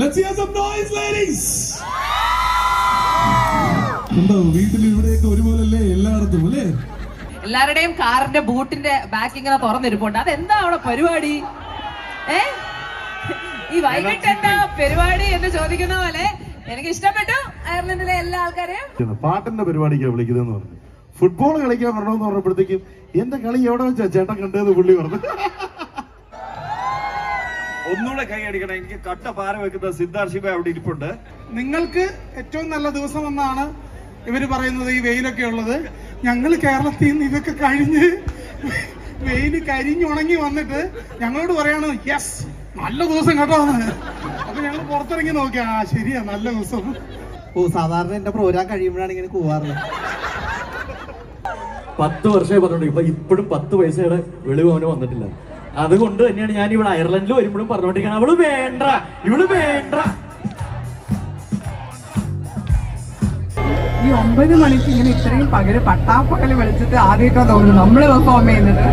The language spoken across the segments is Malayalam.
Let's hear some noise, ladies. ഉണ്ടോ വീട്ടിൽ ഇവിടെയൊക്കെ ഒരുപോലല്ലേ എല്ലായിടത്തും അല്ലേ? എല്ലാവരുടെയും കാറിന്റെ ബൂട്ടിന്റെ ബാക്ക് ഇങ്ങനെ തുറന്നിരിപ്പുണ്ട്. അതെന്താ അവിടെ പരിപാടി? ഈ വൈകിട്ട് എന്താ പരിപാടി എന്ന് ചോദിക്കുന്ന പോലെ എനിക്ക് ഇഷ്ടപ്പെട്ടു. അയർലൻഡിലെ എല്ലാ ആൾക്കാരെയും പാട്ടിന്റെ പരിപാടിക്കാണ് വിളിക്കുന്നതെന്ന് പറഞ്ഞു. ഫുട്ബോൾ കളിക്കാൻ വരണമെന്ന് പറഞ്ഞപ്പോഴത്തേക്കും എന്റെ കളി എവിടെ വെച്ചാ ചേട്ടൻ കണ്ടതെന്ന് പുള്ളി പറഞ്ഞു. ഒന്നുകൂടെ കൈ അടിക്കണം. എനിക്ക് കട്ട പാര വെക്കുന്ന സിദ്ധാർത്ഥ് ശിവ അവിടെ ഇരിപ്പുണ്ട്. നിങ്ങൾക്ക് ഏറ്റവും നല്ല ദിവസം എന്നാണ് ഇവര് പറയുന്നത്, ഈ വെയിലൊക്കെ ഉള്ളത്. ഞങ്ങൾ കേരളത്തിൽ നിന്ന് ഇതൊക്കെ കഴിഞ്ഞ് വെയിൽ കരിഞ്ഞുണങ്ങി വന്നിട്ട് ഞങ്ങളോട് പറയാണ് യെസ് നല്ല ദിവസം കേട്ടോ എന്ന്. അപ്പൊ ഞങ്ങൾ പുറത്തിറങ്ങി നോക്കിയാ ശരിയാ നല്ല ദിവസം. സാധാരണ എന്റെ പ്രോഗ്രാം കഴിയുമ്പോഴാണ് ഇങ്ങനെ കൂവാറുള്ളത്. 10 വർഷമായി പറഞ്ഞോണ്ട് ഇപ്പോഴും 10 പൈസയുടെ വെളിവ് അവന് വന്നിട്ടില്ല. അതുകൊണ്ട് തന്നെയാണ് ഞാൻ ഇവിടെ അയർലൻഡിൽ വരുമ്പോഴും പറഞ്ഞോണ്ടിരിക്കുന്നത് അവള് വേണ്ട ഇവള് വേണ്ട. ഈ 9 മണിക്ക് ഇങ്ങനെ ഇത്രയും പട്ടാപ്പകല് വിളിച്ചിട്ട് ആദ്യമായിട്ടാണ് തോന്നുന്നു നമ്മള് പെർഫോം ചെയ്യുന്നത്.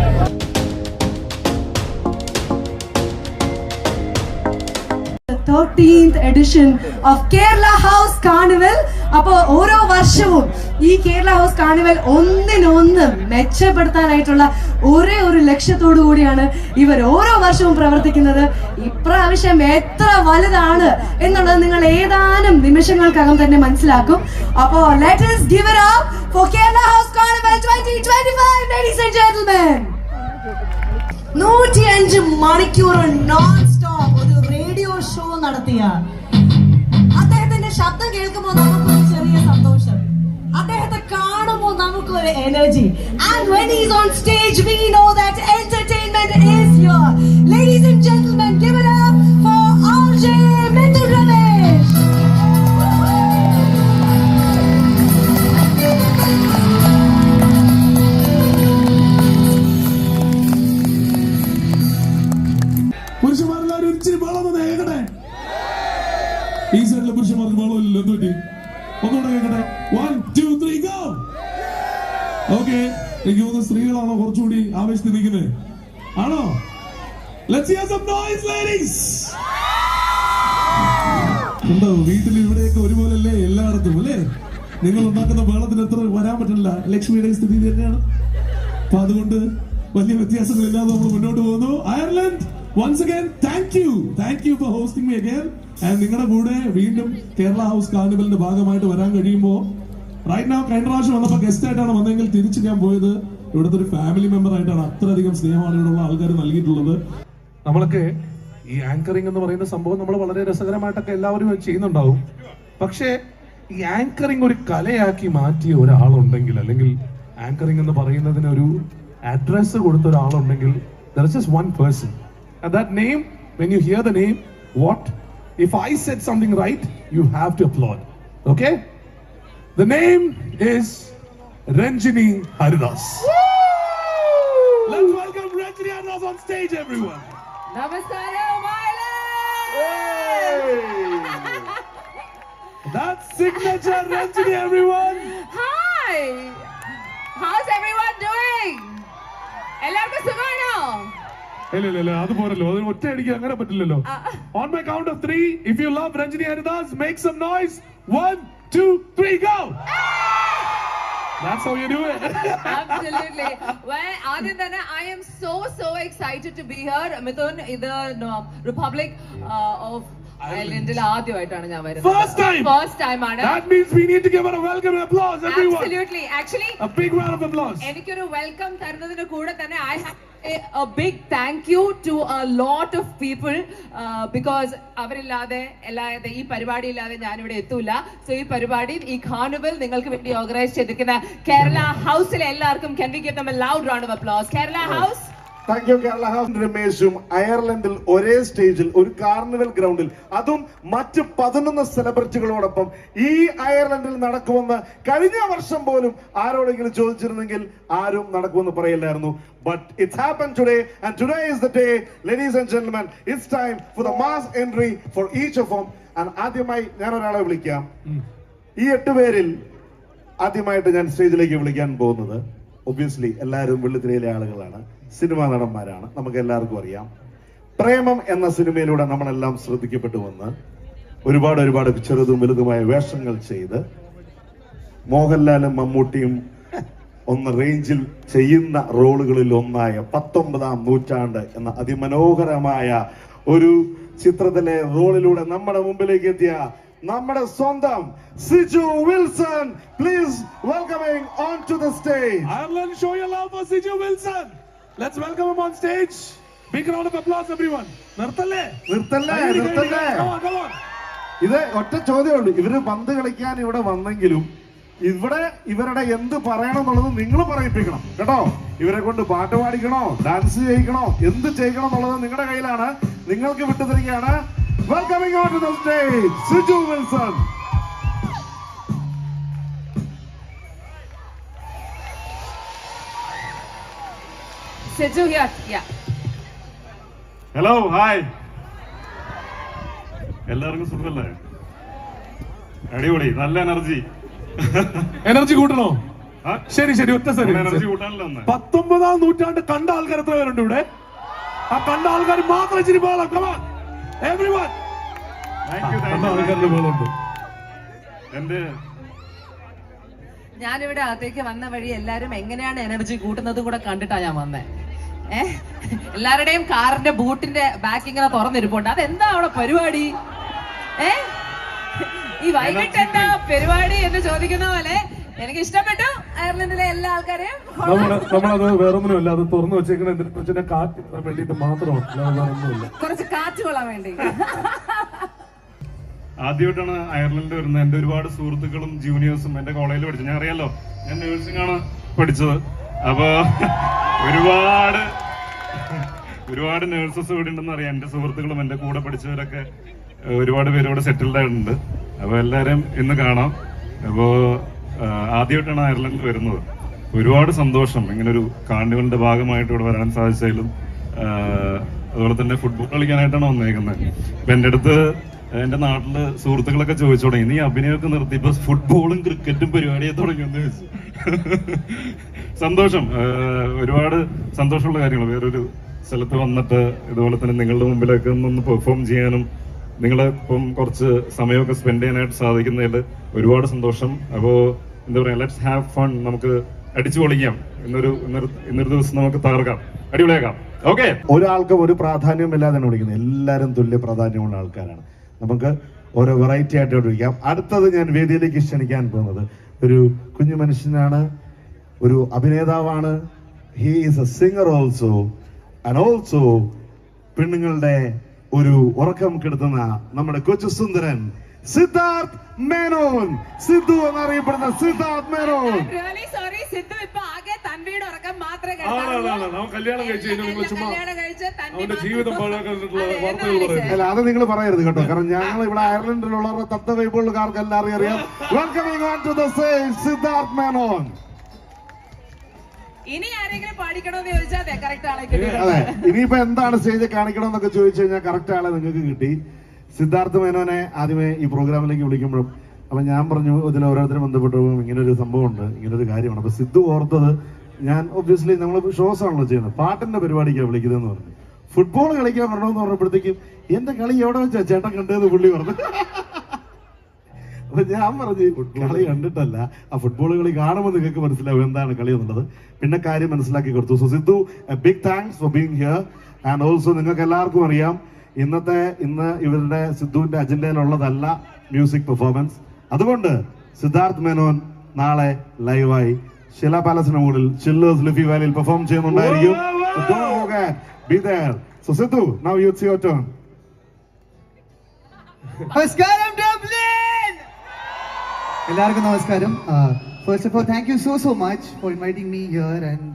The 13th edition of Kerala House Carnival. അപ്പോൾ ഓരോ വർഷവും ഈ കേരള ഹൗസ് കാർണിവൽ ഒന്നിനൊന്ന് മെച്ചപ്പെടുത്താനായിട്ടുള്ള ഒരേ ഒരു ലക്ഷ്യത്തോടു കൂടിയാണ് ഇവർ ഓരോ വർഷവും പ്രവർത്തിക്കുന്നത്. ഇപ്രാവശ്യം എത്ര വലുതാണ് എന്നുള്ളത് നിങ്ങൾ ഏതാനും നിമിഷങ്ങൾക്കകം തന്നെ മനസ്സിലാക്കും. അപ്പോൾ let us give it up for Kerala House Carnival 2025, ladies and gentlemen. 105 മണിക്കൂർ നോൺ സ്റ്റോപ്പ് ഒരു റേഡിയോ ഷോ നടത്തിയ അദ്ദേഹത്തിന്റെ ശബ്ദം കേൾക്കുമ്പോൾ നമുക്കൊരു ചെറിയ സന്തോഷം, അദ്ദേഹത്തെ കാണുമ്പോൾ നമുക്കൊരു energy. And when he's on stage we know that entertainment is here. Ladies and gentlemen, give it up for RJ Mithun Ramesh. പുരുഷന്മാരെല്ലാവരും ഇച്ചിരി ബഹളം കേൾക്കട്ടെ. ഈ സൈഡിലെ പുരുഷന്മാർക്ക് ബഹളമില്ലല്ലോ, എന്തുപറ്റി? ഒന്നുകൂടെ കേൾക്കട്ടെ. 1 2 3 go. ഓക്കെ, എനിക്ക് തോന്നുന്നു സ്ത്രീകളാണോ കുറച്ചുകൂടി ആവേശത്തിൽ നിൽക്കുന്നത്? ആണോ? Let's hear some noise, ladies. ഉണ്ടോ വീട്ടിൽ ഇവിടെയൊക്കെ ഒരുപോലല്ലേ എല്ലായിടത്തും അല്ലേ? നിങ്ങൾ ഉണ്ടാക്കുന്ന ബഹളത്തിന് എത്ര വരാൻ പറ്റില്ല. ലക്ഷ്മിയുടെ സ്ഥിതി തന്നെയാണ്. അപ്പൊ അതുകൊണ്ട് വലിയ വ്യത്യാസങ്ങളില്ലാതെ നമ്മൾ മുന്നോട്ട് പോകുന്നു. Ireland once again thank you for hosting me again. and നിങ്ങളുടെ കൂടെ വീണ്ടും കേരള ഹൗസ് കാർണിവലിന്റെ ഭാഗമായിട്ട് വരാൻ കഴിയുമ്പോൾ റൈറ്റ് നൗ കഴിഞ്ഞ പ്രാവശ്യം വന്നപ്പോൾ ഗസ്റ്റ് ആയിട്ടാണ് വന്നെങ്കിൽ തിരിച്ച് ഞാൻ പോയത് ഇവിടുത്തെ ഒരു ഫാമിലി മെമ്പർ ആയിട്ടാണ്. അത്രയധികം സ്നേഹമാണ് ഇവിടെയുള്ള ആൾക്കാർ നൽകിയിട്ടുള്ളത്. നമ്മളൊക്കെ ഈ ആങ്കറിംഗ് എന്ന് പറയുന്ന സംഭവം നമ്മൾ വളരെ രസകരമായിട്ടൊക്കെ എല്ലാവരും ചെയ്യുന്നുണ്ടാവും. പക്ഷേ ഈ ആങ്കറിംഗ് ഒരു കലയാക്കി മാറ്റിയ ഒരാളുണ്ടെങ്കിൽ, അല്ലെങ്കിൽ ആങ്കറിംഗ് എന്ന് പറയുന്നതിന് ഒരു അഡ്രസ് കൊടുത്ത ഒരാളുണ്ടെങ്കിൽ, there is just one person. And that name, when you hear the name, what? If I said something right, you have to applaud. Okay? The name is Ranjini Haridas. Let's welcome Ranjini Haridas on stage, everyone. നമസ്കാരം. That's signature Ranjini, everyone. Hi. How's everyone doing? എല്ലാവർക്കും സുഖമാണോ? ഇല്ല അത് പോരല്ലോ, അത് ഒറ്റയടിക്ക് അങ്ങനെ പറ്റില്ലല്ലോ. On my count of 3, if you love Ranjini Haridas, make some noise. 1 2 3 go. That's how you do it. Absolutely. Well, ആദ്യം തന്നെ I am so excited to be here. Mithun, ഇത് Republic of Ireland ആദ്യമായിട്ടാണ് ഞാൻ വരുന്നത്. First time ആണ്. That means we need to give her a welcome and applause, everyone. Absolutely. Actually, a big round of applause. എനിക്കൊരു വെൽക്കം തരുന്നതിന് കൂടെ തന്നെ I have a big thank you to a lot of people because അവരില്ലാതെ ഈ പരിപാടി ഇല്ലാതെ ഞാൻ ഇവിടെ എത്തൂല. സോ ഈ പരിപാടി, ഈ കാർണിവൽ നിങ്ങൾക്ക് വേണ്ടി ഓർഗനൈസ് ചെയ്തിരിക്കുന്ന കേരള ഹൗസിലെ എല്ലാവർക്കും can we give them a loud round of applause? Kerala House. Thank you Kerala House. രമേശും അയർലൻഡിൽ ഒരേ സ്റ്റേജിൽ ഒരു കാർണിവൽ ഗ്രൗണ്ടിൽ, അതും മറ്റ് 11 സെലിബ്രിറ്റികളോടൊപ്പം ഈ അയർലൻഡിൽ നടക്കുമെന്ന് കഴിഞ്ഞ വർഷം പോലും ആരോടെങ്കിലും ചോദിച്ചിരുന്നെങ്കിൽ ആരും നടക്കുമെന്ന് പറയില്ലായിരുന്നു. But it's happened today, and today is the day, ladies and gentlemen. It's time for the mass entry for each of them. And ആദ്യമായി ഞാൻ ഒരാളെ വിളിക്കാം. ഈ 8 പേരിൽ ആദ്യമായിട്ട് ഞാൻ സ്റ്റേജിലേക്ക് വിളിക്കാൻ പോകുന്നത്, ഒബ്വിയസ്ലി എല്ലാവരും വെള്ളിത്തിരയിലെ ആളുകളാണ്, സിനിമാ നടന്മാരാണ്, നമുക്ക് എല്ലാവർക്കും അറിയാം. പ്രേമം എന്ന സിനിമയിലൂടെ നമ്മളെല്ലാം ശ്രദ്ധിക്കപ്പെട്ടു വന്ന് ഒരുപാട് ചെറുതും വലുതുമായ വേഷങ്ങൾ ചെയ്ത് മോഹൻലാലും മമ്മൂട്ടിയും ഒന്ന് റേഞ്ചിൽ ചെയ്യുന്ന റോളുകളിൽ ഒന്നായ 19-ാം നൂറ്റാണ്ട് എന്ന അതിമനോഹരമായ ഒരു ചിത്രത്തിലെ റോളിലൂടെ നമ്മുടെ മുമ്പിലേക്ക് എത്തിയ നമ്മുടെ സ്വന്തം Siju Wilson. Please welcoming on to the stage. Ireland, show your love for Siju Wilson. Let's welcome him on stage. Big round of applause everyone. നിർത്തല്ലേ. Come on. ഇത് ഒറ്റ ചോദ്യമുണ്ട്. ഇവര് പന്ത് കളിക്കാൻ ഇവിടെ വന്നെങ്കിലും ഇവിടെ ഇവരുടെ എന്ത് പറയണം എന്നുള്ളത് നിങ്ങൾ പറയിപ്പിക്കണം കേട്ടോ. ഇവരെ കൊണ്ട് പാട്ട് പാടിക്കണോ, ഡാൻസ് ചെയ്യിക്കണോ, എന്ത് ചെയ്യിക്കണം എന്നുള്ളത് നിങ്ങളുടെ കയ്യിലാണ്. നിങ്ങൾക്ക് വിട്ടുതരികയാണ്. Welcoming on to the stage Siju Wilson. Siju here. Yeah. Hello, hi. എല്ലാവർക്കും സുഖമല്ലേ? അടിപൊളി, നല്ല എനർജി. എനർജി കൂട്ടണോ? ശരി ഒറ്റ എനർജി കൂട്ടാനല്ലോ. 19-ാം നൂറ്റാണ്ട് കണ്ട ആൾക്കാർ എത്ര പേരുണ്ട് ഇവിടെ? ആ കണ്ട ആൾക്കാർ മാത്രം ഇച്ചിരി പോകണം. Come on, everyone. ഞാനിവിടെ അകത്തേക്ക് വന്ന വഴി എല്ലാരും എങ്ങനെയാണ് എനർജി കൂട്ടുന്നതും കൂടെ കണ്ടിട്ടാ ഞാൻ വന്നേ. എല്ലാവരുടെയും കാറിന്റെ ബൂട്ടിന്റെ ബാക്ക് ഇങ്ങനെ തുറന്നിരിപ്പുണ്ട്. അതെന്താ അവിടെ പരിപാടി? ഈ വൈകിട്ട് എന്താ പരിപാടി എന്ന് ചോദിക്കുന്ന പോലെ എനിക്ക് ഇഷ്ടപ്പെട്ടു. അയർലൻഡിലെ എല്ലാ ആൾക്കാരെയും നമ്മളത് വേറൊന്നുമില്ല, അത് തുറന്നു വെച്ചേക്കുന്ന കാറ്റ് വേണ്ടിട്ട് മാത്രമാണ്, കുറച്ച് കാറ്റ് കൊള്ളാൻ വേണ്ടി. ആദ്യമായിട്ടാണ് അയർലൻഡ് വരുന്നത്. എന്റെ ഒരുപാട് സുഹൃത്തുക്കളും ജൂനിയേഴ്സും എന്റെ കോളേജിൽ പഠിച്ചു. ഞാൻ അറിയാലോ, ഞാൻ നേഴ്സിംഗ് ആണ് പഠിച്ചത്. അപ്പൊ ഒരുപാട് നേഴ്സസ് ഇവിടെ ഉണ്ടെന്ന് അറിയാം. എന്റെ സുഹൃത്തുക്കളും എന്റെ കൂടെ പഠിച്ചവരൊക്കെ ഒരുപാട് പേര് ഇവിടെ സെറ്റിൽഡ് ആയിട്ടുണ്ട്. അപ്പൊ എല്ലാരും ഇന്ന് കാണാം. അപ്പോ ആദ്യമായിട്ടാണ് അയർലൻഡിൽ വരുന്നത്. ഒരുപാട് സന്തോഷം ഇങ്ങനൊരു കാർണിവലിന്റെ ഭാഗമായിട്ട് ഇവിടെ വരാൻ സാധിച്ചതിലും. അതുപോലെ തന്നെ ഫുട്ബോൾ കളിക്കാനായിട്ടാണ് വന്നേക്കുന്നത്. അപ്പൊ എന്റെ അടുത്ത് എന്റെ നാട്ടില് സുഹൃത്തുക്കളൊക്കെ ചോദിച്ചു തുടങ്ങി, നീ അഭിനയമൊക്കെ നിർത്തി ഇപ്പൊ ഫുട്ബോളും ക്രിക്കറ്റും പരിപാടിയെ തുടങ്ങിയെന്ന് ചോദിച്ചു. സന്തോഷം, ഒരുപാട് സന്തോഷമുള്ള കാര്യങ്ങൾ. വേറൊരു സ്ഥലത്ത് വന്നിട്ട് ഇതുപോലെ തന്നെ നിങ്ങളുടെ മുമ്പിലൊക്കെ ഒന്ന് പെർഫോം ചെയ്യാനും നിങ്ങളെ ഇപ്പം കുറച്ച് സമയമൊക്കെ സ്പെൻഡ് ചെയ്യാനായിട്ട് സാധിക്കുന്നതിൽ ഒരുപാട് സന്തോഷം. അപ്പോ എന്താ പറയാ, ലെറ്റ്സ് ഹാവ് ഫൺ. നമുക്ക് അടിച്ചു പൊളിക്കാം. ഇന്നൊരു ദിവസം നമുക്ക് തകർക്കാം, അടിപൊളിയാക്കാം. ഓക്കെ, ഒരാൾക്കും ഒരു പ്രാധാന്യമില്ലാതെയാണ് വിളിക്കുന്നത്. എല്ലാവരും തുല്യ പ്രാധാന്യമുള്ള ആൾക്കാരാണ്. നമുക്ക് ഓരോ വെറൈറ്റി ആയിട്ട് വിളിക്കാം. അടുത്തത് ഞാൻ വേദിയിലേക്ക് ക്ഷണിക്കാൻ പോകുന്നത് ഒരു കുഞ്ഞു മനുഷ്യനാണ്, ഒരു അഭിനേതാവാണ്. He is a singer also and also പെണ്ണുങ്ങളുടെ ഒരു ഉറക്കം കെടുത്തുന്ന നമ്മുടെ കൊച്ചു സുന്ദരൻ സിദ്ധാർത്ഥ് മേനോൻ. സിദ്ധു എന്നറിയപ്പെടുന്ന സിദ്ധാർത്ഥ് മേനോൻ. അല്ല, അത് നിങ്ങൾ പറയരുത് കേട്ടോ, കാരണം ഞങ്ങൾ ഇവിടെ അയർലൻഡിലുള്ള തത്വവൈബുകാർക്ക് എല്ലാവരും അറിയാം. Welcoming on to the stage Siddharth Menon. ഇനി ആരെങ്കിലും പാടിക്കണോന്ന് ചോദിച്ചാൽ അതെ, ഇനിയിപ്പോ എന്താണ് സ്റ്റേജിൽ കാണിക്കണമെന്നൊക്കെ ചോദിച്ചു കഴിഞ്ഞാൽ കറക്റ്റ് ആളെ നിങ്ങൾക്ക് കിട്ടി. സിദ്ധാർത്ഥ് മേനോനെ ആദ്യമേ ഈ പ്രോഗ്രാമിലേക്ക് വിളിക്കുമ്പോഴും അപ്പൊ ഞാൻ പറഞ്ഞു, ഇതിൽ ഓരോരുത്തരും ബന്ധപ്പെട്ടപ്പോൾ ഇങ്ങനൊരു സംഭവമുണ്ട്, ഇങ്ങനൊരു കാര്യമാണ്. അപ്പൊ സിദ്ധു ഓർത്തത്, ഞാൻ ഒബ്വിയസ്ലി നമ്മൾ ഷോസ് ആണല്ലോ ചെയ്യുന്നത്, പാട്ടിന്റെ പരിപാടിക്കാണ് വിളിക്കുന്നതെന്ന് പറഞ്ഞു. ഫുട്ബോൾ കളിക്കാൻ വരണമെന്ന് പറഞ്ഞപ്പോഴത്തേക്കും എന്റെ കളി എവിടെ വെച്ചാ ചേട്ടൻ കണ്ടതെന്ന് പുള്ളി പറഞ്ഞു. അപ്പൊ ഞാൻ പറഞ്ഞു, കളി കണ്ടിട്ടല്ല, ആ ഫുട്ബോൾ കളി കാണുമ്പോൾ നിങ്ങൾക്ക് മനസ്സിലാവും എന്താണ് കളി എന്നുള്ളത്. പിന്നെ കാര്യം മനസ്സിലാക്കി കൊടുത്തു. So Sidhu, a big thanks for being here. And also നിങ്ങൾക്ക് എല്ലാവർക്കും അറിയാം, ഇന്ന് ഇവരുടെ സിദ്ധുവിന്റെ അജണ്ടയിലുള്ളതല്ല മ്യൂസിക് പെർഫോമൻസ്. അതുകൊണ്ട് സിദ്ധാർത്ഥ് മേനോൻ നാളെ ലൈവായി ഷില പാലസിന് മുകളിൽ ചില്ലേഴ്സ് ലിഫി വാലിയിൽ പെർഫോം ചെയ്യുന്നുണ്ടായിരിക്കും. Be there. So Sidhu, now it's your turn. നമസ്കാരം ഡബ്ലിൻ. എല്ലാവർക്കും നമസ്കാരം. First of all, thank you so much for inviting me here and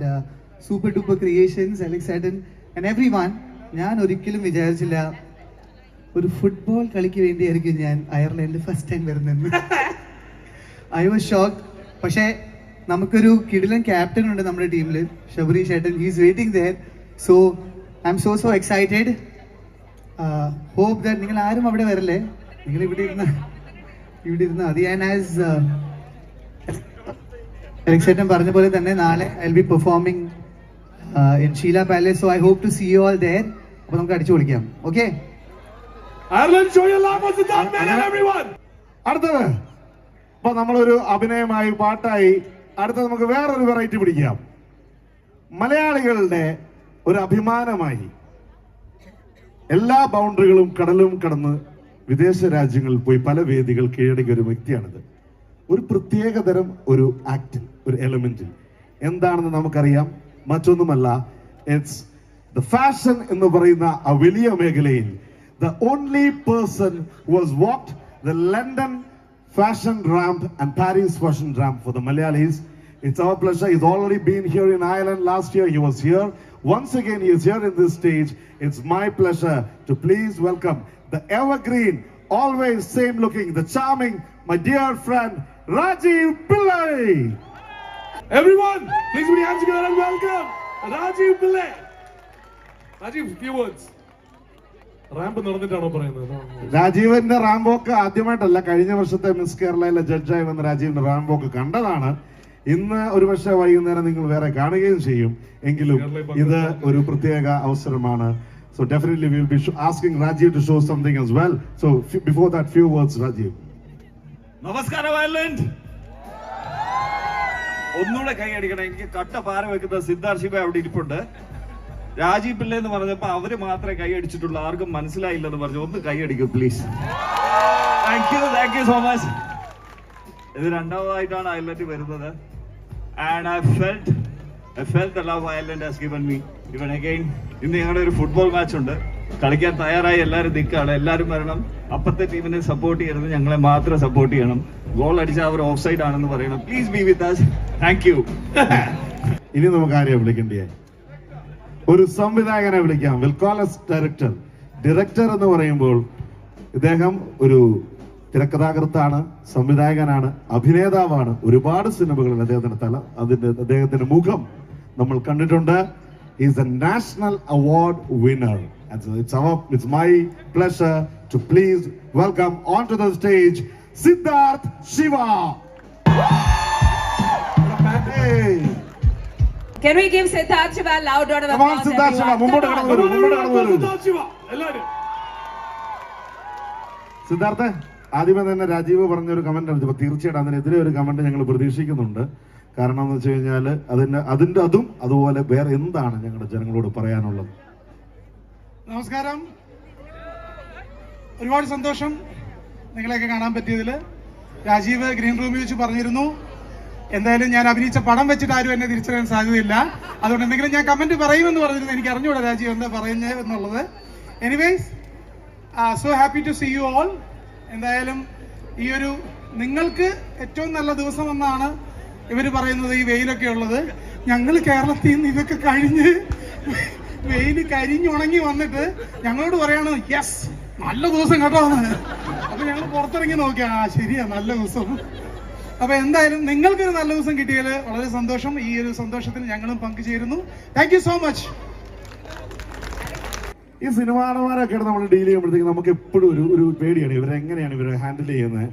Super Duper Creations, Alex Adam and everyone. ഞാൻ ഒരിക്കലും വിചാരിച്ചില്ല ഒരു ഫുട്ബോൾ കളിക്ക് വേണ്ടിയായിരിക്കും ഞാൻ അയർലൻഡിൽ ഫസ്റ്റ് ടൈം വരുന്നത്. I was shocked. പക്ഷേ നമുക്കൊരു കിടിലൻ ക്യാപ്റ്റൻ ഉണ്ട് നമ്മുടെ ടീമിൽ, ശബരി ചേട്ടൻ. He's waiting there. So I'm so excited. Hope that നിങ്ങൾ ആരും അവിടെ വരല്ലേ, നിങ്ങൾ ഇവിടെ ഇരുന്ന് മതി. ആൻഡ് ആസ് അലക്സ് ചേട്ടൻ പറഞ്ഞ പോലെ തന്നെ നാളെ I will be performing in Sheila Palace, so I hope to see you all there. അപ്പോൾ നമുക്ക് അടിച്ചു പൊളിക്കാം. Okay, Ireland, show your love for Siddharth Menon, everyone. അടുത്തത് ഇപ്പൊ നമ്മളൊരു അഭിനയമായി പാട്ടായി അടുത്ത നമുക്ക് വേറൊരു വെറൈറ്റി പിടിക്കാം. മലയാളികളുടെ ഒരു അഭിമാനമായി എല്ലാ ബൗണ്ടറികളും കടലും കടന്ന് വിദേശ രാജ്യങ്ങളിൽ പോയി പല വേദികൾ കീഴടക്കിയ ഒരു വ്യക്തിയാണിത്. ഒരു പ്രത്യേകതരം ഒരു ആക്ടിൽ ഒരു എലമെന്റിൽ എന്താണെന്ന് നമുക്കറിയാം. മറ്റൊന്നുമല്ല, ഇറ്റ്സ് ദ ഫാഷൻ എന്ന് പറയുന്ന ആ വലിയ മേഖലയിൽ the only person who has walked the London fashion ramp and Paris fashion ramp for the Malayalis. It's our pleasure. He's already been here in Ireland. Last year he was here. Once again he is here in this stage. It's my pleasure to please welcome the evergreen, always same looking, the charming, my dear friend Rajiv Pillai. Everyone, please put your hands together and welcome Rajiv Pillai. Rajiv, few words. Ramp നടന്നിട്ടാണോ പറയുന്നത്? രാജീവിന്റെ റാംബോക്ക് ആദ്യമായിട്ടല്ല, കഴിഞ്ഞ വർഷത്തെ മിസ് കേരളയിലെ ജഡ്ജായി വന്ന രാജീവിന്റെ റാംബോക്ക് കണ്ടതാണ്. ഇന്ന് ഒരുപക്ഷെ വൈകുന്നേരം നിങ്ങൾ വേറെ കാണുകയും ചെയ്യും. എങ്കിലും ഇത് ഒരു പ്രത്യേക അവസരമാണ്. So definitely we will be asking Rajiv to show something as well. So before that, few words, Rajiv. നമസ്കാരം അയർലൻഡ്. ഒന്നുകൂടെ കൈ അടിക്കണം. എനിക്ക് കട്ട പാര വെക്കുന്ന സിദ്ധാർത്ഥ് ശിവ അവിടെ ഇരിപ്പുണ്ട്. രാജീവ് പിള്ള എന്ന് പറഞ്ഞപ്പോ അവര് മാത്രമേ കൈ അടിച്ചിട്ടുള്ളൂ, ആർക്കും മനസ്സിലായില്ലെന്ന് പറഞ്ഞു. ഒന്ന് കൈ അടിക്കും please. Thank you so much. ഇത് രണ്ടാമതായിട്ടാണ് അയർലൻഡിൽ വരുന്നത്. And I felt the love Ireland has given me. Even again, ഇന്ന് ഞങ്ങളുടെ ഒരു ഫുട്ബോൾ മാച്ച് ഉണ്ട്. കളിക്കാൻ തയ്യാറായി എല്ലാവരും നിൽക്കുകയാണ്. എല്ലാവരും വരണം. അപ്പത്തെ ടീമിനെ സപ്പോർട്ട് ചെയ്യരുത്, ഞങ്ങളെ മാത്രം സപ്പോർട്ട് ചെയ്യണം. ഗോൾ അടിച്ചാൽ അവർ ഓഫ് സൈഡ് ആണെന്ന് പറയണം. Please be with us. Thank you. ഇനി നമുക്ക് ആരെയാണ് വിളിക്കേണ്ടത്? ഒരു സംവിധായകനെ വിളിക്കാം. Will call S director. Director എന്ന് പറയുമ്പോൾ ഇദ്ദേഹം ഒരു തിരക്കഥാകൃത്താണ്, സംവിധായകനാണ്, അഭിനേതാവാണ്. ഒരുപാട് സിനിമകളിൽ അദ്ദേഹത്തിന്റെ മുഖം നമ്മൾ കണ്ടിട്ടുണ്ട്. Is A national award winner. It's my pleasure to please welcome onto the stage Siddharth Shiva. Hey. Can we give Siddharth Shiva a loud round of applause? Come on, Siddharth Shiva. മുമ്പോട്ട് കടന്നു വരൂ. Siddharth Shiva, എല്ലാവരും. സിദ്ധാർത്ഥ, ആദ്യമേ തന്നെ രാജീവ് പറഞ്ഞൊരു കമന്റ് ആണ്. തീർച്ചയായിട്ടും അതിനെതിരെ ഒരു കമന്റ് ഞങ്ങൾ പ്രതീക്ഷിക്കുന്നുണ്ട്. കാരണം എന്ന് വെച്ച് കഴിഞ്ഞാൽ അതും അതുപോലെ വേറെ എന്താണ് ഞങ്ങളുടെ ജനങ്ങളോട് പറയാനുള്ളത്? നമസ്കാരം. ഒരുപാട് സന്തോഷം നിങ്ങളെയൊക്കെ കാണാൻ പറ്റിയതിൽ. രാജീവ് ഗ്രീൻ റൂമിൽ വെച്ച് പറഞ്ഞിരുന്നു, എന്തായാലും ഞാൻ അഭിനയിച്ച പടം വെച്ചിട്ട് ആരും എന്നെ തിരിച്ചറിയാൻ സാധ്യതയില്ല, അതുകൊണ്ട് എന്തെങ്കിലും ഞാൻ കമന്റ് പറയുമെന്ന് പറഞ്ഞിരുന്നു. എനിക്ക് അറിഞ്ഞൂടാ രാജീവ് എന്താ പറയുന്നത് എന്നുള്ളത്. Anyways, so happy to see you all. എന്തായാലും ഈ ഒരു നിങ്ങൾക്ക് ഏറ്റവും നല്ല ദിവസം എന്നാണ് ഇവർ പറയുന്നത്, ഈ വെയിലൊക്കെ ഉള്ളത്. ഞങ്ങൾ കേരളത്തിൽ നിന്ന് ഇതൊക്കെ കഴിഞ്ഞ് വെയിൽ കരിഞ്ഞുണങ്ങി വന്നിട്ട് ഞങ്ങളോട് പറയാണ് യെസ് നല്ല ദിവസം കേട്ടോ എന്ന്. അപ്പൊ ഞങ്ങൾ പുറത്തിറങ്ങി നോക്കിയാ ശരിയാ നല്ല ദിവസം. അപ്പൊ എന്തായാലും നിങ്ങൾക്കൊരു നല്ല ദിവസം കിട്ടിയാൽ വളരെ സന്തോഷം. ഈ ഒരു സന്തോഷത്തിൽ ഞങ്ങളും പങ്കുചേരുന്നു. Thank you so much. ഈ സിനിമാടന്മാരൊക്കെ നമ്മൾ ഡീൽ ചെയ്യുമ്പോഴത്തേക്ക് നമുക്ക് എപ്പോഴും ഒരു പേടിയാണ്, ഇവരെങ്ങനെയാണ് ഇവരെ ഹാൻഡിൽ ചെയ്യുന്നത്.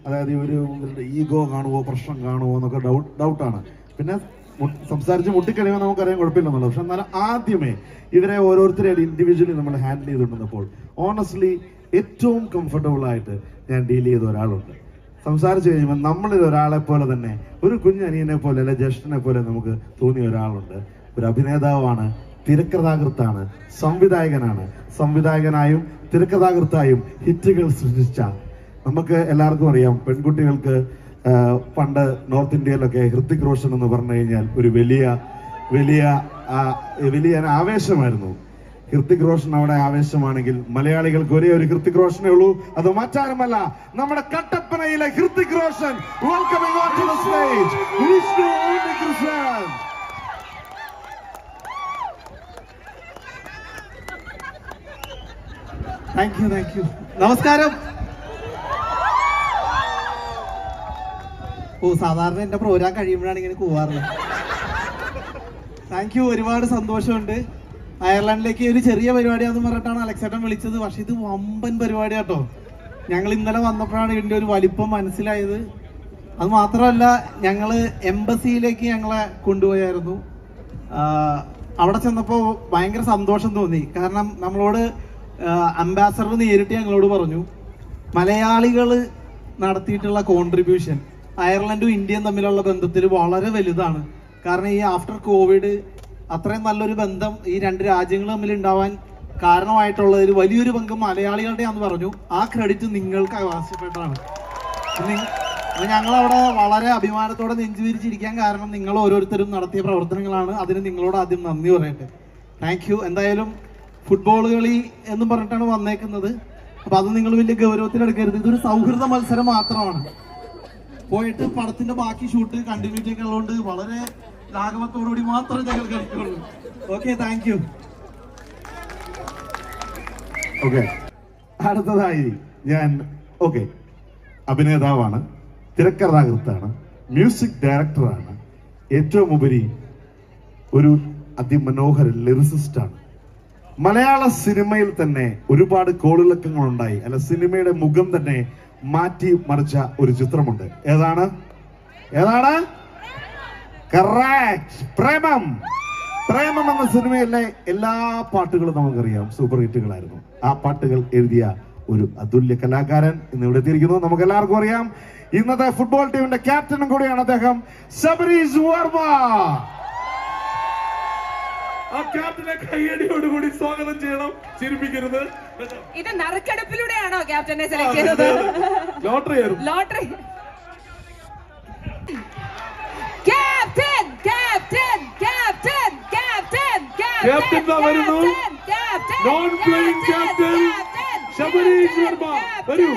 അതായത് ഇവരുടെ ഈഗോ കാണുമോ, പ്രശ്നം കാണുമോ എന്നൊക്കെ ഡൗട്ടാണ്. പിന്നെ സംസാരിച്ച് മുട്ടിക്കഴിയുമ്പോൾ നമുക്കറിയാൻ കുഴപ്പമില്ലെന്നുള്ളത്. പക്ഷെ എന്നാലും ആദ്യമേ ഇവരെ ഓരോരുത്തരെയും ഇൻഡിവിജ്വലി നമ്മൾ ഹാൻഡിൽ ചെയ്തുകൊണ്ടിരുന്നപ്പോൾ ഓണസ്റ്റ്ലി ഏറ്റവും കംഫർട്ടബിൾ ആയിട്ട് ഞാൻ ഡീൽ ചെയ്ത ഒരാളുണ്ട്. സംസാരിച്ച് കഴിയുമ്പോൾ നമ്മളിൽ ഒരാളെ പോലെ തന്നെ, ഒരു കുഞ്ഞനിയനെ പോലെ അല്ലെ ജ്യേഷ്ഠനെ പോലെ നമുക്ക് തോന്നിയ ഒരാളുണ്ട്. ഒരു അഭിനേതാവാണ്, തിരക്കഥാകൃത്താണ്, സംവിധായകനാണ്. സംവിധായകനായും തിരക്കഥാകൃത്തായും ഹിറ്റുകൾ സൃഷ്ടിച്ച, നമുക്ക് എല്ലാവർക്കും അറിയാം, പെൺകുട്ടികൾക്ക് പണ്ട് നോർത്ത് ഇന്ത്യയിലൊക്കെ ഹൃത്തിക് റോഷൻ എന്ന് പറഞ്ഞു കഴിഞ്ഞാൽ ഒരു വലിയ ആവേശമായിരുന്നു. ഹൃത്തിക് റോഷൻ അവിടെ ആവേശമാണെങ്കിൽ മലയാളികൾക്ക് ഒരേ ഒരു ഹൃത്തിക് റോഷനേ ഉള്ളൂ. അത് മറ്റാരുമല്ല, നമ്മുടെ കട്ടപ്പനയിലെ Hrithik Roshan. Welcoming on to the stage Vishnu Unnikrishnan. Thank you. നമസ്കാരം. സാധാരണ എന്റെ പ്രോഗ്രാം കഴിയുമ്പോഴാണ് ഇങ്ങനെ പോവാറുള്ളത്. Thank you. ഒരുപാട് സന്തോഷമുണ്ട്. അയർലൻഡിലേക്ക് ഒരു ചെറിയ പരിപാടിയാണെന്ന് പറഞ്ഞിട്ടാണ് അലക്സേട്ടൻ വിളിച്ചത്. പക്ഷെ ഇത് വമ്പൻ പരിപാടിയാട്ടോ. ഞങ്ങൾ ഇന്നലെ വന്നപ്പോഴാണ് ഇതിന്റെ ഒരു വലിപ്പം മനസ്സിലായത്. അത് മാത്രമല്ല, ഞങ്ങള് എംബസിയിലേക്ക് ഞങ്ങളെ കൊണ്ടുപോയായിരുന്നു. അവിടെ ചെന്നപ്പോൾ ഭയങ്കര സന്തോഷം തോന്നി. കാരണം നമ്മളോട് അംബാസഡർ നേരിട്ട് ഞങ്ങളോട് പറഞ്ഞു, മലയാളികൾ നടത്തിയിട്ടുള്ള കോൺട്രിബ്യൂഷൻ അയർലൻഡും ഇന്ത്യയും തമ്മിലുള്ള ബന്ധത്തിൽ വളരെ വലുതാണ്. കാരണം ഈ ആഫ്റ്റർ കോവിഡ് അത്രയും നല്ലൊരു ബന്ധം ഈ രണ്ട് രാജ്യങ്ങൾ തമ്മിൽ ഉണ്ടാവാൻ കാരണമായിട്ടുള്ളതിൽ വലിയൊരു പങ്ക് മലയാളികളുടെയാണെന്ന് പറഞ്ഞു. ആ ക്രെഡിറ്റ് നിങ്ങൾക്ക് അവകാശപ്പെട്ടതാണ്. ഞങ്ങളവിടെ വളരെ അഭിമാനത്തോടെ നെഞ്ചുവിരിച്ചിരിക്കാൻ കാരണം നിങ്ങൾ ഓരോരുത്തരും നടത്തിയ പ്രവർത്തനങ്ങളാണ്. അതിന് നിങ്ങളോട് ആദ്യം നന്ദി പറയട്ടെ. Thank you. എന്തായാലും ഫുട്ബോൾ കളി എന്ന് പറഞ്ഞിട്ടാണ് വന്നേക്കുന്നത്. അപ്പൊ അത് നിങ്ങൾ വലിയ ഗൗരവത്തിലെടുക്കരുത്. ഇതൊരു സൗഹൃദ മത്സരം മാത്രമാണ്. പോയിട്ട് പടത്തിന്റെ ബാക്കി ഷൂട്ട് കണ്ടിന്യൂറ്റി ഒക്കെ ഉള്ളതുകൊണ്ട് വളരെ ലാഘവത്തോടുകൂടി മാത്രമേ ഞങ്ങൾ കളിക്കുള്ളൂ. Okay, thank you. ഓക്കെ, അടുത്തതായി ഞാൻ അഭിനേതാവാണ്, തിരക്കഥാകൃത്താണ്, മ്യൂസിക് ഡയറക്ടറാണ്, ഏറ്റവും ഉപരി ഒരു അതിമനോഹര ലിറിസിസ്റ്റാണ്. മലയാള സിനിമയിൽ തന്നെ ഒരുപാട് കോളിളക്കങ്ങളുണ്ടായി, അല്ല സിനിമയുടെ മുഖം തന്നെ മാറ്റി മറിച്ച ഒരു ചിത്രമുണ്ട്. ഏതാണ്? കറക്റ്റ്, പ്രേമം. പ്രേമം എന്ന സിനിമയിലെ എല്ലാ പാട്ടുകളും നമുക്കറിയാം, സൂപ്പർ ഹിറ്റുകളായിരുന്നു. ആ പാട്ടുകൾ എഴുതിയ ഒരു അതുല്യ കലാകാരൻ ഇന്ന് ഇവിടെ എത്തിയിരിക്കുന്നു. നമുക്ക് എല്ലാവർക്കും അറിയാം, ഇന്നത്തെ ഫുട്ബോൾ ടീമിന്റെ ക്യാപ്റ്റനും കൂടിയാണ് അദ്ദേഹം, ശബരീഷ് വർമ്മ. ആ ക്യാപ്റ്റനെ കയ്യടിയോടുകൂടി സ്വാഗതം ചെയ്യണം. ചിരിപ്പിക്കരുത്. ഇത് നറുക്കെടുപ്പിലൂടെയാണോ ക്യാപ്റ്റനെ സെലക്ട് ചെയ്തത്? ലോട്ടറി ആയിരുന്നു. Lottery. Captain captain captain captain captain വരുന്നു. Non playing captain Shabareesh Varma വരൂ.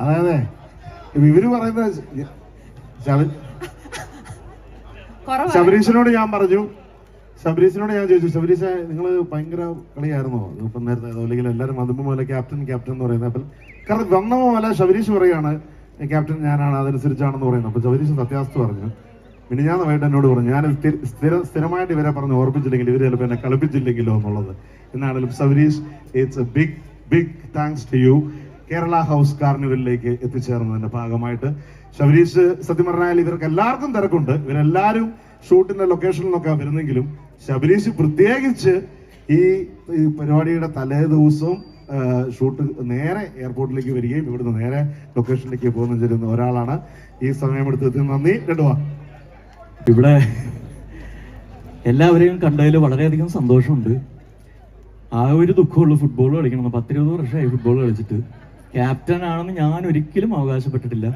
അതായത് ഇവര് പറയുന്നത് ശബരീഷിനോട് ഞാൻ ചോദിച്ചു, ശബരീഷ നിങ്ങൾ ഭയങ്കര കളിയായിരുന്നോ ഇപ്പം നേരത്തെ, അല്ലെങ്കിൽ എല്ലാവരും അതുമ്പോ പോലെ ക്യാപ്റ്റൻ എന്ന് പറയുന്നത്. അപ്പം കാരണം വന്ന പോലെ ശബരീഷ് പറയാണ് ക്യാപ്റ്റൻ ഞാനാണ്, അതനുസരിച്ചാണെന്ന് പറയുന്നത്. അപ്പൊ ശബരീഷ് സത്യാവസ്ഥ പറഞ്ഞു. പിന്നെ ഞാൻ വൈകിട്ട് എന്നോട് പറഞ്ഞു, ഞാൻ സ്ഥിരമായിട്ട് ഇവരെ പറഞ്ഞ് ഓർപ്പിച്ചില്ലെങ്കിൽ ഇവർ ചിലപ്പോൾ എന്നെ കളിപ്പിച്ചില്ലെങ്കിലോ എന്നുള്ളത്. എന്നാണെങ്കിലും Shabareesh, it's a big thanks to you. Kerala House കാർണിവലിലേക്ക് എത്തിച്ചേർന്നതിന്റെ ഭാഗമായിട്ട് ശബരീഷ്, സത്യം പറഞ്ഞാൽ ഇവർക്ക് എല്ലാവർക്കും തിരക്കുണ്ട്, ഇവരെല്ലാവരും ഷൂട്ടിന്റെ ലൊക്കേഷനിലൊക്കെ വരുന്നെങ്കിലും ശബരീഷ് പ്രത്യേകിച്ച് ഈ പരിപാടിയുടെ തലേ ദിവസവും ഷൂട്ട് നേരെ എയർപോർട്ടിലേക്ക് വരികയും ഇവിടുന്ന് നേരെ ലൊക്കേഷനിലേക്ക് പോകുന്ന ചെയ്യുന്ന ഒരാളാണ്. ഈ സമയമെടുത്ത് നന്ദി. രണ്ടുവാ ഇവിടെ എല്ലാവരെയും കണ്ടതിൽ വളരെയധികം സന്തോഷമുണ്ട്. ആ ഒരു ദുഃഖമുള്ളൂ, ഫുട്ബോൾ കളിക്കണം. 10-20 വർഷമായി ഫുട്ബോൾ കളിച്ചിട്ട്. ക്യാപ്റ്റൻ ആണെന്ന് ഞാൻ ഒരിക്കലും അവകാശപ്പെട്ടിട്ടില്ല.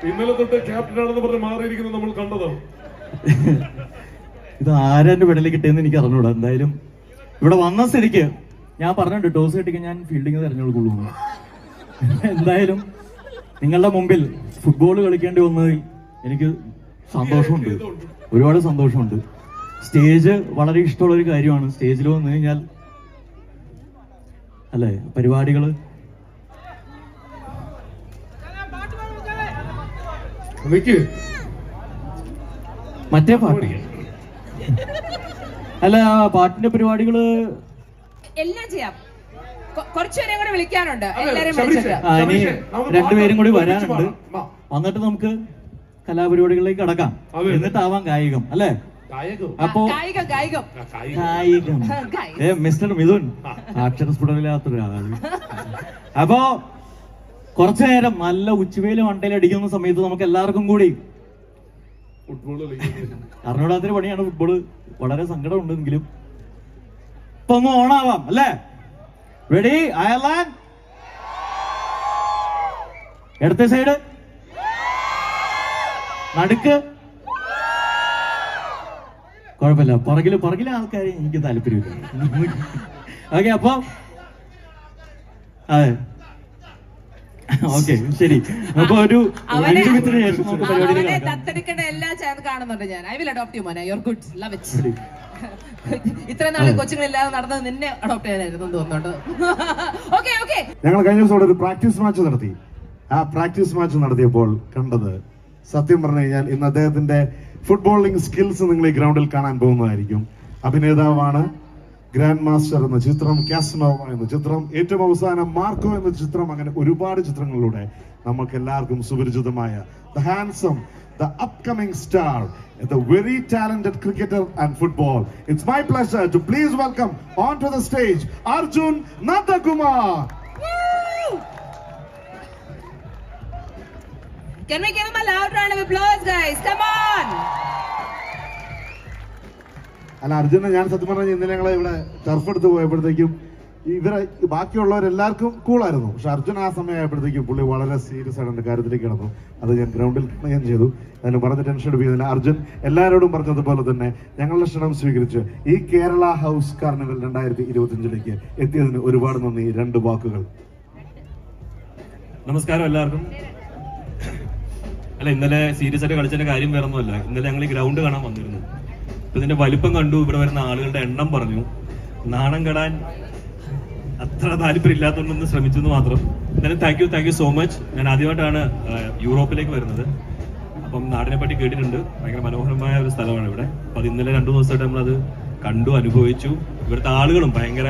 ഇന്നലെ തൊട്ട് ക്യാപ്റ്റൻ ആണെന്ന് പറഞ്ഞ് മാറിയിരിക്കുന്നത് നമ്മൾ കണ്ടതാണ്. ഇത് ആരെന്റെ പെടലിൽ കിട്ടിയെന്ന് എനിക്ക് അറിഞ്ഞൂടാ. എന്തായാലും ഇവിടെ വന്ന സ്ഥിതിക്ക് ഞാൻ പറഞ്ഞിട്ടുണ്ട്, ടോസ് കിട്ടിക്കാൻ ഞാൻ ഫീൽഡിങ് തിരഞ്ഞെടുക്കുള്ളൂ. എന്തായാലും നിങ്ങളുടെ മുമ്പിൽ ഫുട്ബോൾ കളിക്കേണ്ടി വന്നതിൽ എനിക്ക് സന്തോഷമുണ്ട്, ഒരുപാട് സന്തോഷമുണ്ട്. സ്റ്റേജ് വളരെ ഇഷ്ടമുള്ളൊരു കാര്യമാണ്. സ്റ്റേജിൽ വന്നു കഴിഞ്ഞാൽ അല്ലേ പരിപാടികള് മറ്റേ പാട്ട് അല്ല പാട്ടിന്റെ പരിപാടികള് എല്ലാം ചെയ്യാം. കുറച്ചുപേരെ കൂടെ വിളിക്കാനുണ്ട്. ഇനി രണ്ടുപേരും കൂടി വരാനുണ്ട്. വന്നിട്ട് നമുക്ക് കലാപരിപാടികളിലേക്ക് കടക്കാം. എന്നിട്ടാവാം കായികം അല്ലേ? അപ്പോ കായികം മിസ്റ്റർ മിഥുൻ അക്ഷരസ്ഫുടമില്ലാത്തൊരാള്. അപ്പോ കുറച്ചു നേരം നല്ല ഉച്ചവേല് മണ്ടയിൽ അടിക്കുന്ന സമയത്ത് നമുക്ക് എല്ലാവർക്കും കൂടി അറിഞ്ഞൂടാത്തൊരു പണിയാണ് ഫുട്ബോള്. വളരെ സങ്കടമുണ്ടെങ്കിലും ഇപ്പൊ ഒന്ന് ഓണാവാം അല്ലേ? റെഡി? അയർലാൻഡ് ഇടത്തെ സൈഡ്, നടുക്ക് കുഴപ്പമില്ല, പുറകിലെ ആൾക്കാരെ എനിക്ക് താല്പര്യമില്ല. ഓക്കെ, അപ്പൊ അതെ ഓക്കെ ശരി. അപ്പൊ ഒരു 5 മിനിറ്റിന് ശേഷം നമുക്ക് പരിപാടി തത്തെടുക്കേണ്ട എല്ലാ ചാനൽ കാണുന്നുണ്ട് ഞാൻ. ഐ വിൽ അഡോപ്റ്റ് യു മോനെ. You are good, love it. ഇത്ര നാളെ കൊച്ചുങ്ങളില്ലാതെ നടന്നത് നിന്നെ അഡോപ്റ്റ് ചെയ്യാനായിരുന്നു തോന്നുന്നുണ്ട്. Okay okay. ഞങ്ങൾ കഴിഞ്ഞ ദിവസം ഒരു പ്രാക്ടീസ് മാച്ച് നടത്തി. ആ പ്രാക്ടീസ് മാച്ച് നടത്തിയപ്പോൾ കണ്ടത്, സത്യം പറഞ്ഞു കഴിഞ്ഞാൽ ഇന്ന് അദ്ദേഹത്തിന്റെ ഫുട്ബോളിംഗ് സ്കിൽസ് നിങ്ങൾ ഈ ഗ്രൗണ്ടിൽ കാണാൻ പോകുന്നതായിരിക്കും. അഭിനേതാവാണ്. ഗ്രാൻഡ് മാസ്റ്റർ എന്ന ചിത്രം, കാസ്നോവ എന്ന ചിത്രം, ഏറ്റവും അവസാനം മാർക്കോ എന്ന ചിത്രം, അങ്ങനെ ഒരുപാട് ചിത്രങ്ങളിലൂടെ നമുക്ക് എല്ലാവർക്കും സുപരിചിതമായ the handsome, the upcoming star, the very talented cricketer and football. It's my pleasure to please welcome onto the stage Arjun Nandakumar. Can we give him a loud round of applause, guys? Come on! അല്ല, അർജുനെ ഞാൻ സത്യം പറഞ്ഞാൽ ഇന്നലെ ഞങ്ങൾ ഇവിടെ ടർഫ് എടുത്ത് പോയപ്പോഴത്തേക്കും ഇവരെ ബാക്കിയുള്ളവരെല്ലാവർക്കും കൂളായിരുന്നു. പക്ഷെ അർജുൻ ആ സമയമായപ്പോഴത്തേക്കും പുള്ളി വളരെ സീരിയസ് ആയിട്ട് കാര്യത്തിലേക്ക് കിടന്നു. അത് ഞാൻ ഗ്രൗണ്ടിൽ ഞാൻ ചെയ്തു. അതിന് പറഞ്ഞ് ടെൻഷൻ എടുപ്പിക്കുന്നില്ല. അർജുൻ എല്ലാവരോടും പറഞ്ഞതുപോലെ തന്നെ ഞങ്ങളുടെ ക്ഷണം സ്വീകരിച്ച് ഈ കേരള ഹൗസ് കാർണിവൽ 2025 എത്തിയതിന് ഒരുപാട് നന്ദി. 2 വാക്കുകൾ. നമസ്കാരം എല്ലാവർക്കും. അല്ല, ഇന്നലെ സീരിയസ് ആയിട്ട് കളിച്ചതിന്റെ കാര്യം വേറെ ഒന്നുമല്ല. ഇന്നലെ ഞങ്ങൾ ഈ ഗ്രൗണ്ട് കാണാൻ വന്നിരുന്നു. അപ്പൊ ഇതിന്റെ വലിപ്പം കണ്ടു, ഇവിടെ വരുന്ന ആളുകളുടെ എണ്ണം പറഞ്ഞു. നാണം കെടാൻ അത്ര താല്പര്യം ഇല്ലാത്തതുകൊണ്ടൊന്ന് ശ്രമിച്ചു എന്ന് മാത്രം. എന്തായാലും താങ്ക് യു സോ മച്ച്. ഞാൻ ആദ്യമായിട്ടാണ് യൂറോപ്പിലേക്ക് വരുന്നത്. അപ്പം നാടിനെ പറ്റി കേട്ടിട്ടുണ്ട്. ഭയങ്കര മനോഹരമായ ഒരു സ്ഥലമാണ് ഇവിടെ. അപ്പൊ അത് ഇന്നലെ 2 ദിവസമായിട്ട് നമ്മളത് കണ്ടു, അനുഭവിച്ചു. ഇവിടുത്തെ ആളുകളും ഭയങ്കര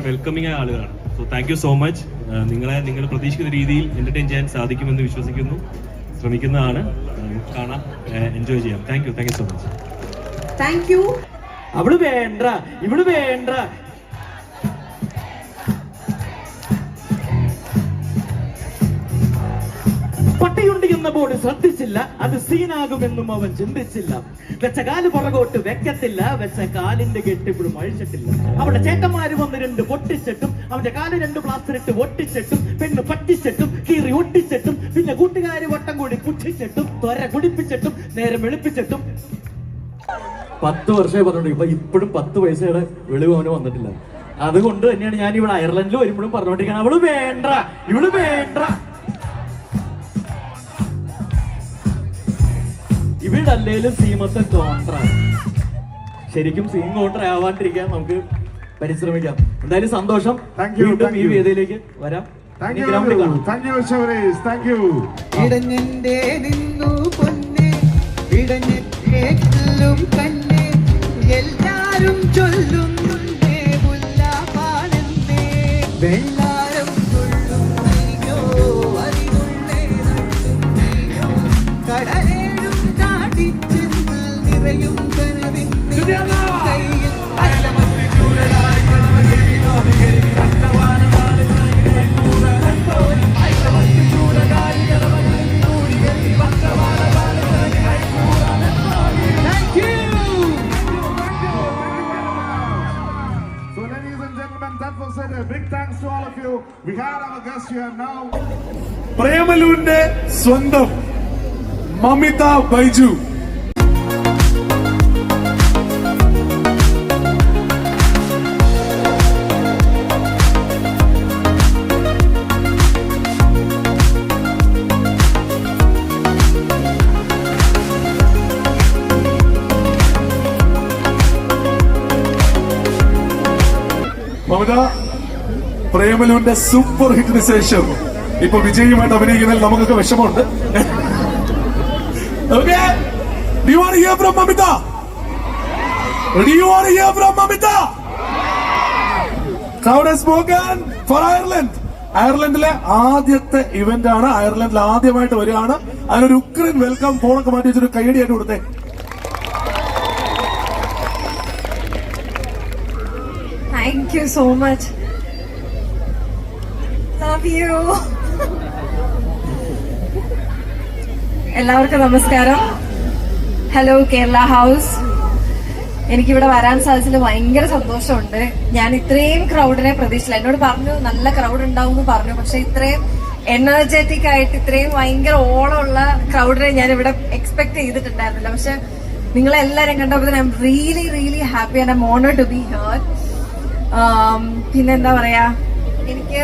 വെൽക്കമിങ് ആയ ആളുകളാണ്. So thank you so much. നിങ്ങൾ പ്രതീക്ഷിക്കുന്ന രീതിയിൽ എന്റർടൈൻ ചെയ്യാൻ സാധിക്കുമെന്ന് വിശ്വസിക്കുന്നു. ശ്രമിക്കുന്നതാണ്. കാണാം, എൻജോയ് ചെയ്യാം. Thank you so much. Thank you. അവള് വേണ്ട, ഇവള് വേണ്ട. പട്ടിയുണ്ട് എന്ന ബോർഡ് ശ്രദ്ധിച്ചില്ല, അത് സീനാകുമെന്നും അവൻ ചിന്തിച്ചില്ല. വെച്ച കാല് പുറകോട്ട് വെക്കത്തില്ല, വെച്ച കാലിന്റെ കെട്ടിപ്പോഴും അഴിച്ചിട്ടില്ല. അവിടെ ചേട്ടന്മാര് വന്ന് 2 പൊട്ടിച്ചിട്ടും അവന്റെ കാല് 2 പ്ലാസ്റ്റർ ഇട്ട് ഒട്ടിച്ചിട്ടും പെണ്ണ് പറ്റിച്ചിട്ടും കീറി ഒട്ടിച്ചിട്ടും പിന്നെ കൂട്ടുകാര് വട്ടം കൂടി പുച്ഛിച്ചിട്ടും ത്വര കുടിപ്പിച്ചിട്ടും നേരം വെളുപ്പിച്ചിട്ടും 10 വർഷമായി പറഞ്ഞോണ്ടിരിക്കും. ഇപ്പോഴും 10 പൈസയുടെ വെളിവ് അവന് വന്നിട്ടില്ല. അതുകൊണ്ട് തന്നെയാണ് ഞാൻ ഇവിടെ അയർലൻഡിൽ വരുമ്പോഴും പറഞ്ഞോണ്ടിരിക്കുന്നത്, അവള് വേണ്ട, ഇവള് വേണ്ട. ഇവിടെ അല്ലേലും സീമത്തെ കോൺട്ര. ശരിക്കും സീം കോൺട്ര ആവാണ്ടിരിക്കാൻ നമുക്ക് പരിശ്രമിക്കാം. എന്തായാലും സന്തോഷം. വീണ്ടും ഈ വേദിയിലേക്ക് വരാം. ഇടഞ്ഞെന്റെ നിന്നു പൊന്നെ, ഇടഞ്ഞെല്ലും കണ്ണേ, എല്ലാരും ചൊല്ലുന്നേ മുല്ലാപ്പാണെന്നേ. വെള്ളാരം കൊള്ളും നീയോ, അതിനുള്ളേ നീയോ, കടലേഴും കാട്ടിച്ചെന്ന് നിറയും കനവിൻ കയ്യിൽ പ്രേമലുവിന്റെ സ്വന്തം മമിത ബൈജു. മമിത, പ്രേമലുവിന്റെ സൂപ്പർ ഹിറ്റിന് ശേഷം ഇപ്പൊ വിജയുമായിട്ട് അഭിനയിക്കുന്നതിൽ നമുക്കൊക്കെ വിഷമമുണ്ട്. Okay? Do you want to hear from Mamita? Do you want to hear from Mamita? Crowd has spoken for Ireland. അയർലൻഡിലെ ആദ്യത്തെ ഇവന്റ് ആണ്. അയർലൻഡിൽ ആദ്യമായിട്ട് വരികയാണ്. അതിനൊരു ഉക്രൈൻ വെൽക്കം. ഫോണൊക്കെ മാറ്റി വെച്ചൊരു കൈയടിയായിട്ട് കൊടുത്തേ. Thank you so much. Love you. എല്ലാവർക്കും നമസ്കാരം. Hello Kerala house. എനിക്കിവിടെ വരാൻ സാധിച്ചതിൽ ഭയങ്കര സന്തോഷമുണ്ട്. ഞാൻ ഇത്രയും ക്രൗഡിനെ പ്രതീക്ഷിച്ചില്ല. എന്നോട് പറഞ്ഞു നല്ല ക്രൗഡ് ഉണ്ടാവും എന്ന് പറഞ്ഞു. പക്ഷെ ഇത്രയും എനർജറ്റിക് ആയിട്ട് ഇത്രയും ഭയങ്കര ഓളമുള്ള ക്രൗഡിനെ ഞാൻ ഇവിടെ എക്സ്പെക്ട് ചെയ്തിട്ടുണ്ടായിരുന്നില്ല. പക്ഷെ നിങ്ങളെല്ലാരും കണ്ടപ്പോൾ I'm really really happy and I'm honoured to be here. പിന്നെന്താ പറയാ, എനിക്ക്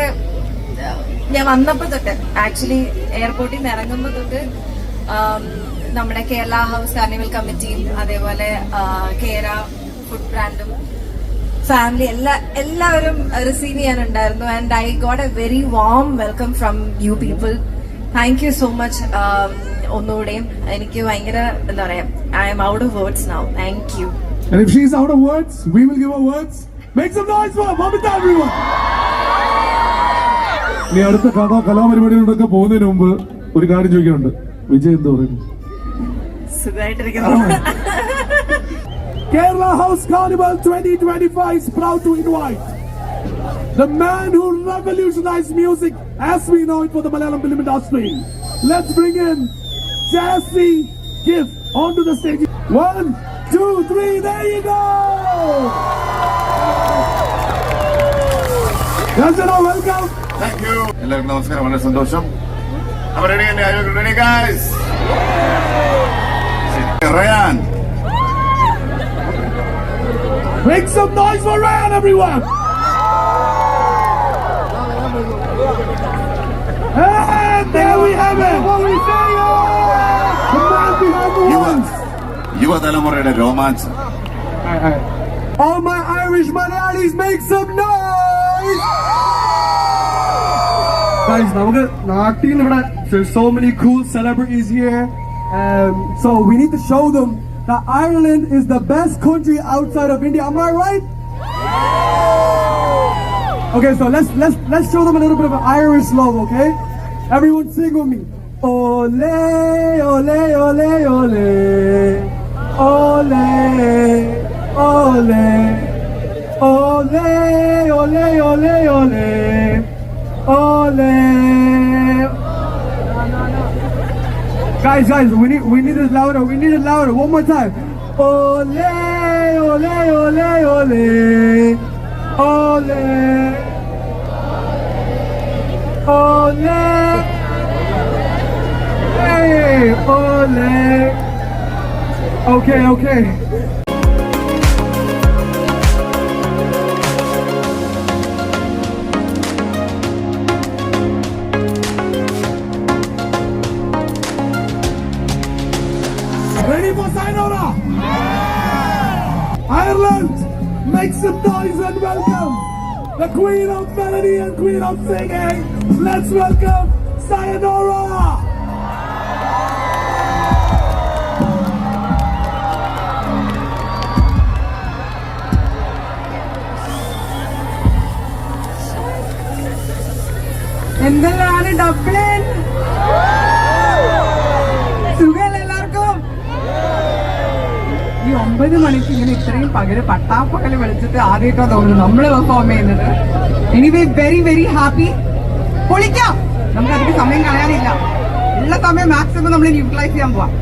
ഞാൻ വന്നപ്പോ തൊട്ട് ആക്ച്വലി എയർപോർട്ടിൽ നിന്ന് ഇറങ്ങുമ്പോ തൊട്ട് നമ്മുടെ കേരള ഹൗസ് കാർണിവൽ കമ്മിറ്റിയും അതേപോലെ കേര ഫുഡ് ബ്രാൻഡും ഫാമിലി എല്ലാവരും റിസീവ് ചെയ്യാനുണ്ടായിരുന്നു. And I got a very warm welcome from you people. Thank you so much. ഒന്നുകൂടെയും എനിക്ക് ഭയങ്കര എന്താ പറയാ, I am out of words now. Thank you. And if she is out of words, we will give her words. Make some noise for Mamita, everyone. ഇനി അടുത്ത കലാപരിപാടികളിലൊക്കെ പോകുന്നതിന് മുമ്പ് ഒരു കാര്യം ചോദിക്കാനുണ്ട്. വിജയ് എന്താ പറയുന്നു? Kerala House Carnival 2025 is proud to invite the man who revolutionized music as we know it for the Malayalam film industry. Let's bring in Jazzy Gift onto the stage. 1, 2, 3, there you go! Rajana, welcome! Thank you. എല്ലാവർക്കും നമസ്കാരം, വളരെ സന്തോഷം. അപ്പോൾ ready അല്ലേ? Are you ready guys? Ryan. Make some noise for Ryan, everyone! And there we have it! The man behind the ones! യുവതലമുറയുടെ Romancham. All my Irish Malayalis, make some noise! Guys, നമുക്ക് നാട്ടിൽ ഇവിടെ there's so many cool celebrities here, so we need to show them that Ireland is the best country outside of India. Am I right? Okay, so let's show them a little bit of Irish love, okay? Everyone sing with me. Ole, ole, ole, ole. Ole, ole. Ole, ole, ole, ole. Ole. Guys, we need it louder. We need it louder. One more time. Ole, ole, ole, ole. Ole. Ole. Hey, ole. Okay. Ready for Sayonara? Ireland, make some noise and welcome the Queen of Melody and Queen of Singing. Let's welcome Sayonara! എന്തെല്ലാണ് ഡബ്ലിൻ സുഖല്ലേ എല്ലാവർക്കും? ഈ 9 മണിക്ക് ഇങ്ങനെ ഇത്രയും പട്ടാപ്പകല് വിളിച്ചിട്ട് ആദ്യമായിട്ടാണ് തോന്നുന്നു നമ്മള് പെർഫോം ചെയ്യുന്നത്. Anyway very very happy. പൊളിക്കാം, നമുക്ക് അതിന് സമയം കളയാനില്ല. ഉള്ള സമയം മാക്സിമം നമ്മൾ യൂട്ടിലൈസ് ചെയ്യാൻ പോവാം.